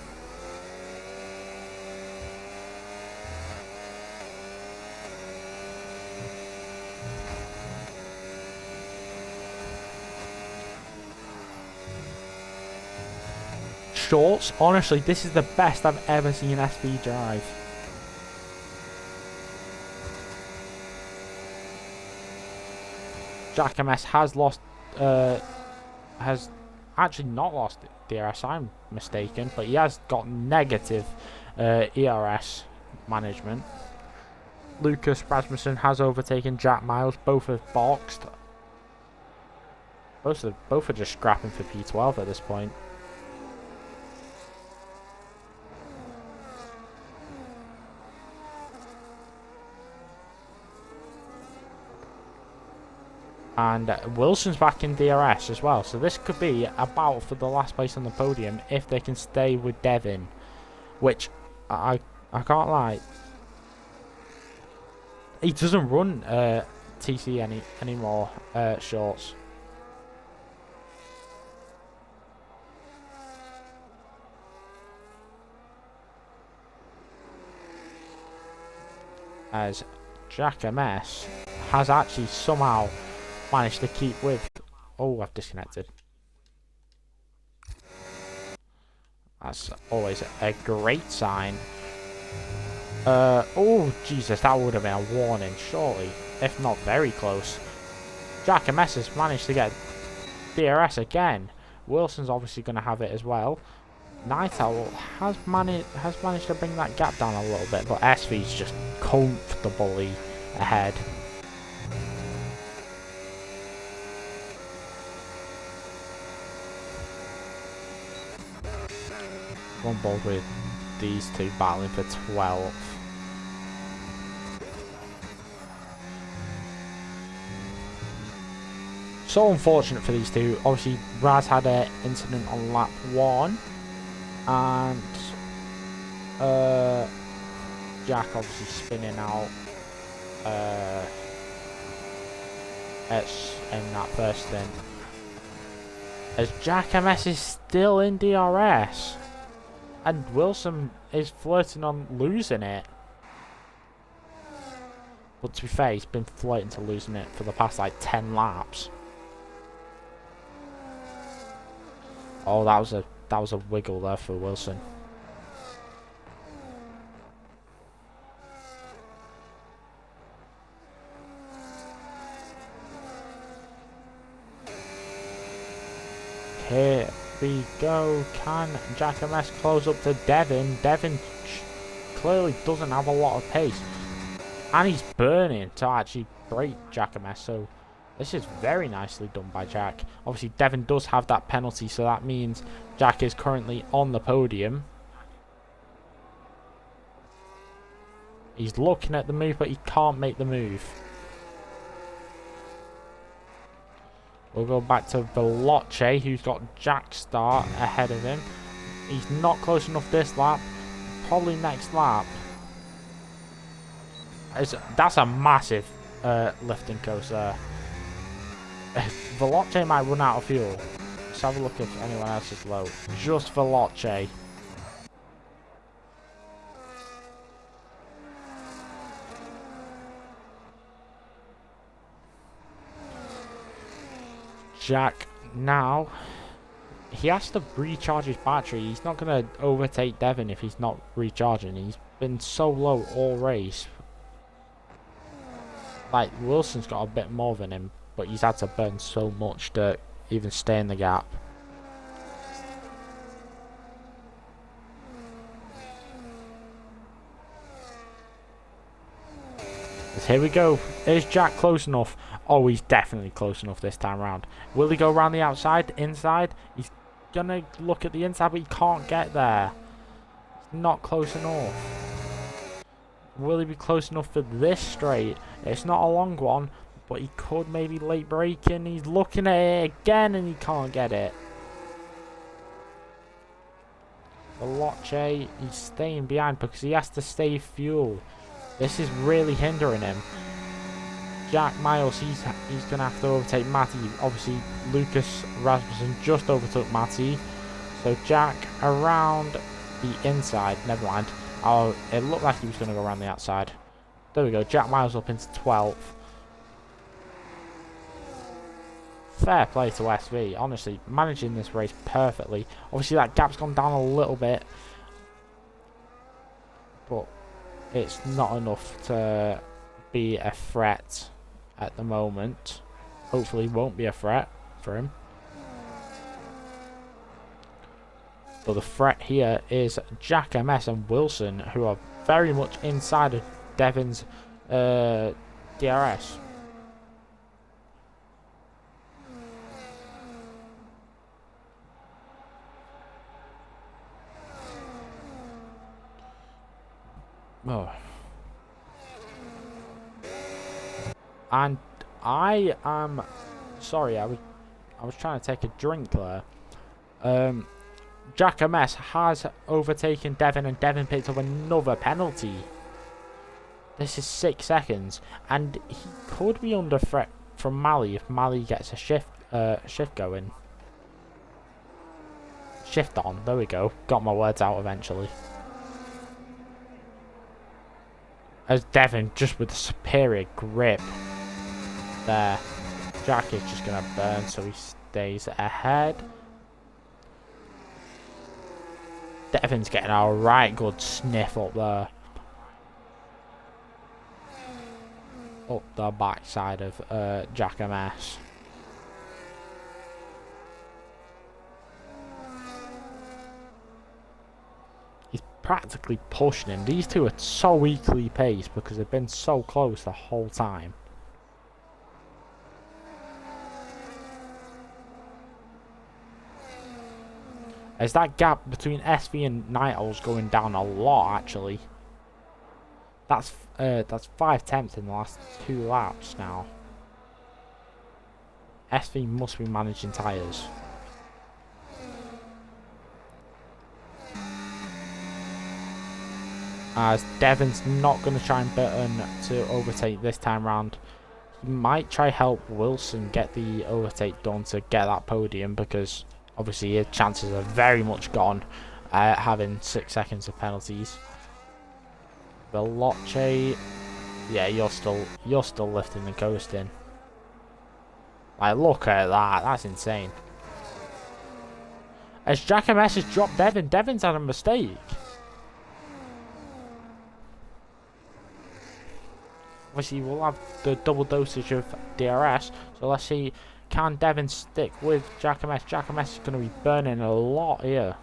Shorts, honestly, this is the best I've ever seen SV drive. Jack MS has lost, has actually not lost DRS, I'm mistaken, but he has got negative ERS management. Lucas Rasmussen has overtaken Jack Miles, both have boxed. Both are just scrapping for P12 at this point. And Wilson's back in DRS as well. So this could be a battle for the last place on the podium if they can stay with Devin. Which, I can't lie. He doesn't run TC anymore, shorts. As Jack MS has actually somehow managed to keep with... Oh, I've disconnected. That's always a great sign. Oh, Jesus, that would have been a warning, surely. If not very close. Jack MS has managed to get DRS again. Wilson's obviously going to have it as well. Night Owl has managed to bring that gap down a little bit, but SV's just comfortably ahead. One ball with these two battling for 12th. So unfortunate for these two. Obviously, Raz had an incident on lap 1. And Jack obviously spinning out in that first stint. As Jack MS is still in DRS. And Wilson is flirting on losing it. But to be fair, he's been flirting to losing it for the past like 10 laps. Oh, that was a wiggle there for Wilson. Here we go. Can Jack MS close up to Devin? Devin clearly doesn't have a lot of pace. And he's burning to actually break Jack MS. So this is very nicely done by Jack. Obviously, Devin does have that penalty. So that means Jack is currently on the podium. He's looking at the move, but he can't make the move. We'll go back to Veloce, who's got Jack start ahead of him. He's not close enough this lap. Probably next lap. That's a massive lifting coast there. Veloce might run out of fuel. Let's have a look if anyone else is low. Just Veloce. Jack now, he has to recharge his battery. He's not going to overtake Devin if he's not recharging. He's been so low all race. Like, Wilson's got a bit more than him, but he's had to burn so much to even stay in the gap. Here we go. Is Jack close enough? Oh, he's definitely close enough this time around. Will he go around the outside, inside? He's gonna look at the inside, but he can't get there. He's not close enough. Will he be close enough for this straight? It's not a long one, but he could maybe late brake in. He's looking at it again and he can't get it. Veloce, he's staying behind because he has to save fuel. This is really hindering him. Jack Miles, he's going to have to overtake Matty. Obviously, Lucas Rasmussen just overtook Matty. So Jack around the inside. Never mind. Oh, it looked like he was going to go around the outside. There we go. Jack Miles up into 12th. Fair play to SV. Honestly, managing this race perfectly. Obviously, that gap's gone down a little bit. But it's not enough to be a threat at the moment. Hopefully won't be a threat for him. But the threat here is Jack MS and Wilson, who are very much inside of Devin's DRS. Oh. And I am Sorry, I was trying to take a drink there. Jack MS has overtaken Devin, and Devin picked up another penalty. This is 6 seconds, and he could be under threat from Mali if Mali gets a shift going. Shift on, there we go. Got my words out eventually. As Devin, just with a superior grip there. Jack is just going to burn, so he stays ahead. Devin's getting a right good sniff up there. Up the backside of Jack MS. He's practically pushing him. These two are so equally paced because they've been so close the whole time. As that gap between SV and Nigel's going down a lot, actually. That's 5 tenths in the last 2 laps now. SV must be managing tyres. As Devin's not going to try and burn to overtake this time round. He might try help Wilson get the overtake done to get that podium, because obviously his chances are very much gone having 6 seconds of penalties. Veloce, yeah, you're still lifting and coasting. Like, look at that, that's insane. As Jack MS has dropped Devin, Devin's had a mistake. Obviously, we'll have the double dosage of DRS, so let's see, can Devin stick with Jack MS? Jack MS is going to be burning a lot here.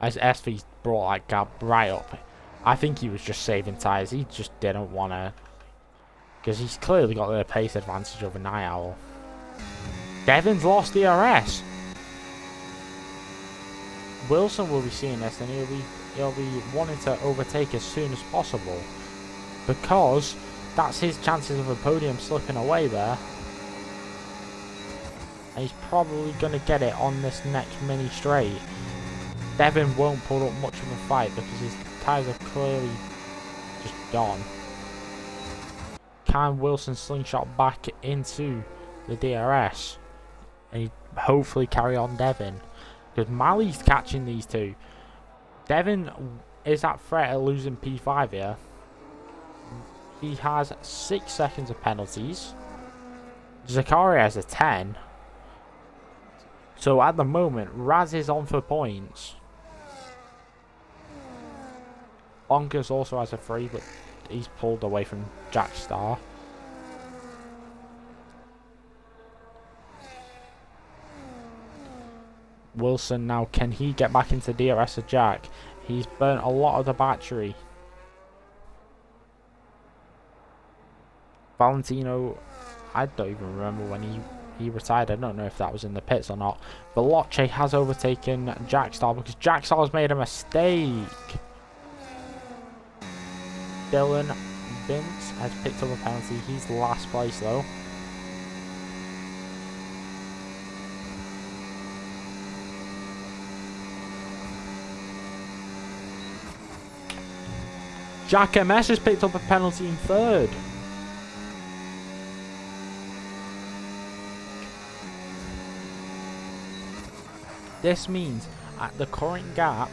As SV brought that gap right up. I think he was just saving tyres. He just didn't want to, because he's clearly got the pace advantage over Night Owl. Devin's lost DRS. Wilson will be seeing this, and he'll be wanting to overtake as soon as possible, because that's his chances of a podium slipping away there. And he's probably going to get it on this next mini straight. Devin won't put up much of a fight because his tyres are clearly just gone. Can Wilson slingshot back into the DRS and he hopefully carry on Devin? Because Mali's catching these two. Devin is at threat of losing P5 here. He has 6 seconds of penalties. Zakaria has a 10. So at the moment, Raz is on for points. Bonkers also has a 3, but he's pulled away from Jack Star. Wilson now, can he get back into DRS of Jack? He's burnt a lot of the battery. Valentino, I don't even remember when he retired. I don't know if that was in the pits or not. Veloce has overtaken Jack Star because Jack Star has made a mistake. Dylan Vince has picked up a penalty. He's last place though. Jack MS has picked up a penalty in 3rd. This means at the current gap,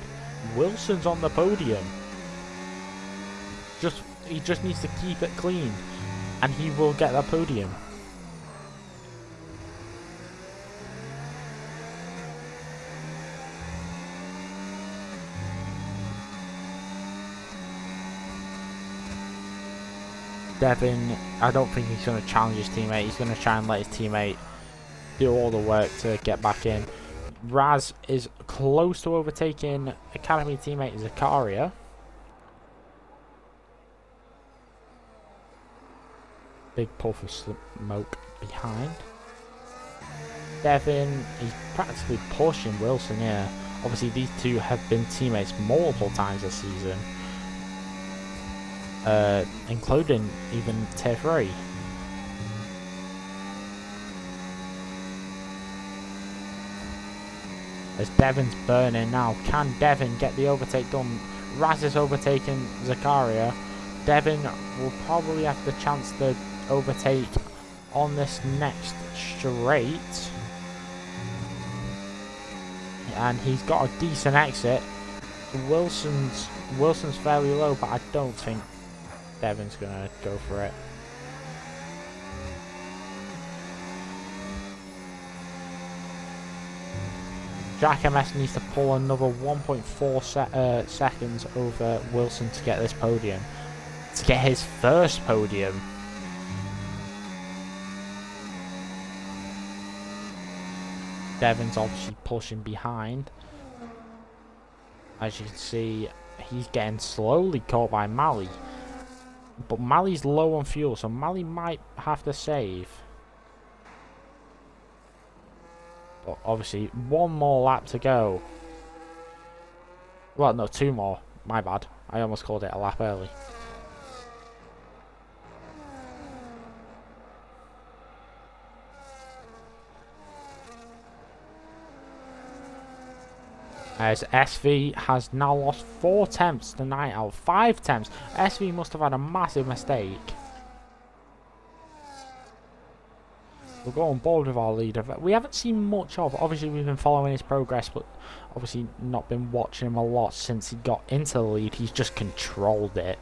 Wilson's on the podium. He just needs to keep it clean, and he will get that podium. Devin, I don't think he's going to challenge his teammate. He's going to try and let his teammate do all the work to get back in. Raz is close to overtaking Academy teammate Zakaria. Big puff of smoke behind. Devin, he's practically pushing Wilson here. Obviously, these two have been teammates multiple times this season. including even tier 3. As Devon's burning now. Can Devon get the overtake done? Raz is overtaking Zakaria. Devon will probably have the chance to overtake on this next straight. And he's got a decent exit. Wilson's fairly low, but I don't think Devon's gonna go for it. Jack MS needs to pull another 1.4 seconds over Wilson to get this podium. To get his first podium. Devon's obviously pushing behind. As you can see, he's getting slowly caught by Mali. But Mali's low on fuel, so Mali might have to save. But obviously, one more lap to go. Well, no, 2 more. My bad. I almost called it a lap early. As SV has now lost 4 attempts to Night Owl. 5 attempts. SV must have had a massive mistake. We'll go on board with our leader. We haven't seen much of. Obviously, we've been following his progress, but obviously not been watching him a lot since he got into the lead. He's just controlled it.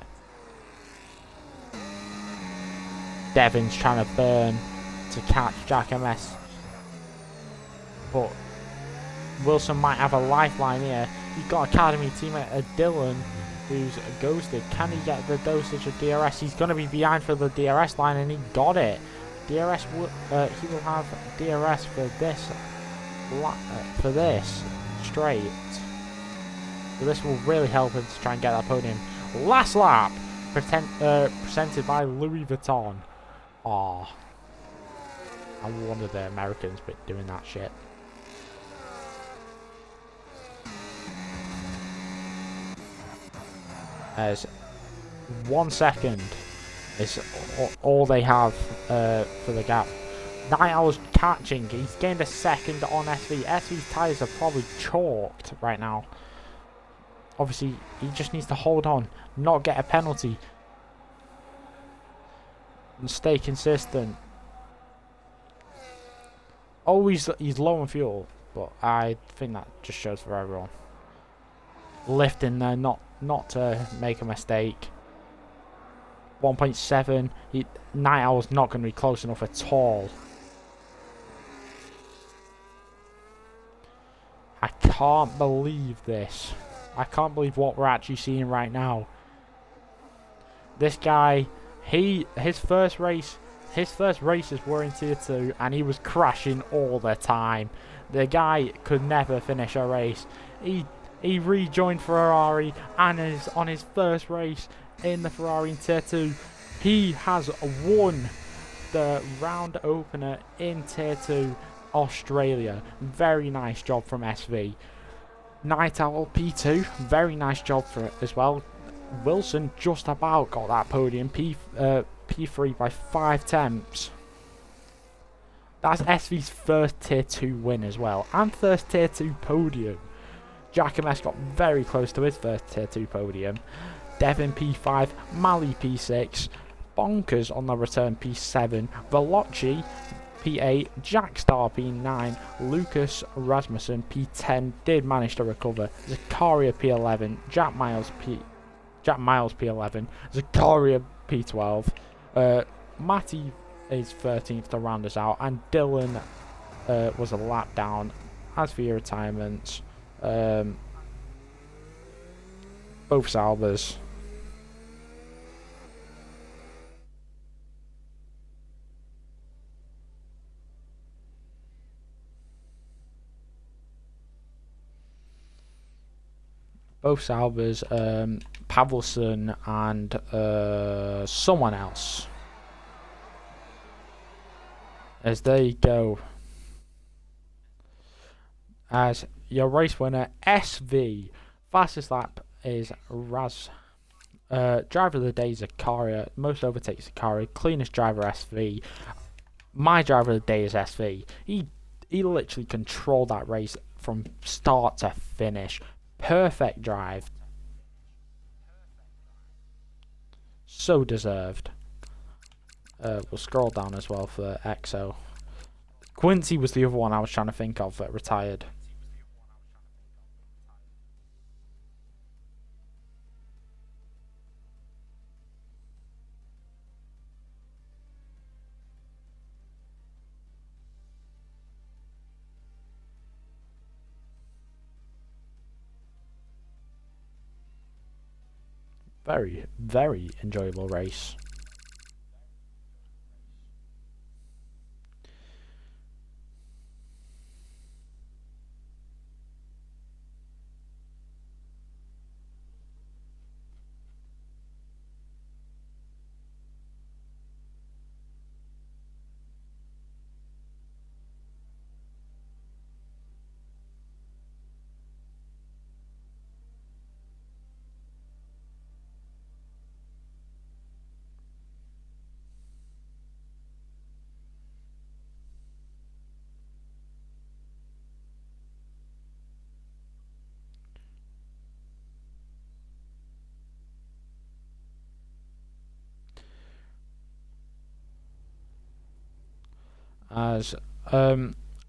Devon's trying to burn to catch Jack MS. But Wilson might have a lifeline here. He's got academy teammate Dylan who's ghosted. Can he get the dosage of DRS? He's going to be behind for the DRS line, and he got it. DRS will he will have DRS for this straight. So this will really help him to try and get that podium. Last lap presented by Louis Vuitton. Aw, I wonder the Americans been doing that shit. As 1 second is all they have for the gap. Night Owl's catching. He's gained a second on SV. SV's tyres are probably chalked right now. Obviously, he just needs to hold on, not get a penalty, and stay consistent. Oh, he's low on fuel, but I think that just shows for everyone. Lifting there, not to make a mistake. 1.7. Night Owl's not going to be close enough at all. I can't believe this. I can't believe what we're actually seeing right now. This guy, his first races were in tier 2, and he was crashing all the time. The guy could never finish a race. He rejoined Ferrari and is on his first race in the Ferrari in tier 2. He has won the round opener in tier 2 Australia. Very nice job from SV. Night Owl P2, very nice job for it as well. Wilson just about got that podium, P3 by 5 attempts. That's SV's first tier 2 win as well, and first tier 2 podium. Jack MS got very close to his first tier 2 podium. Devon P5, Mali P6, Bonkers on the return P7, Veloci P8, Jackstar P9, Lucas Rasmussen P10 did manage to recover. Zakaria P11, Jack Miles P11, Zakaria P12, Matty is 13th to round us out, and Dylan was a lap down. As for your retirements, both Salvers. Both Salvers, Pavlson and someone else. As they go. As your race winner, SV. Fastest lap is Driver of the day is Zakaria. Most overtakes Zakaria. Cleanest driver SV. My driver of the day is SV. He literally controlled that race from start to finish. Perfect drive. So deserved. We'll scroll down as well for EXO. Quincy was the other one I was trying to think of that retired. Very, very enjoyable race. As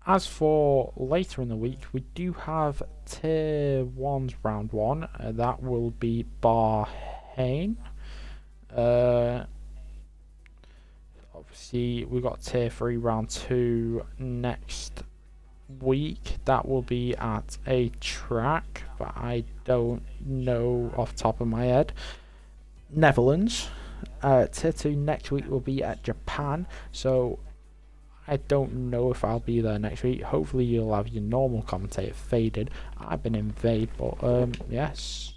as for later in the week, we do have Tier 1's round 1. That will be Bahrain. Obviously, we've got Tier 3 round 2 next week. That will be at a track, but I don't know off the top of my head. Netherlands. Tier 2 next week will be at Japan. So I don't know if I'll be there next week. Hopefully you'll have your normal commentator faded. I've been Invade, but yes.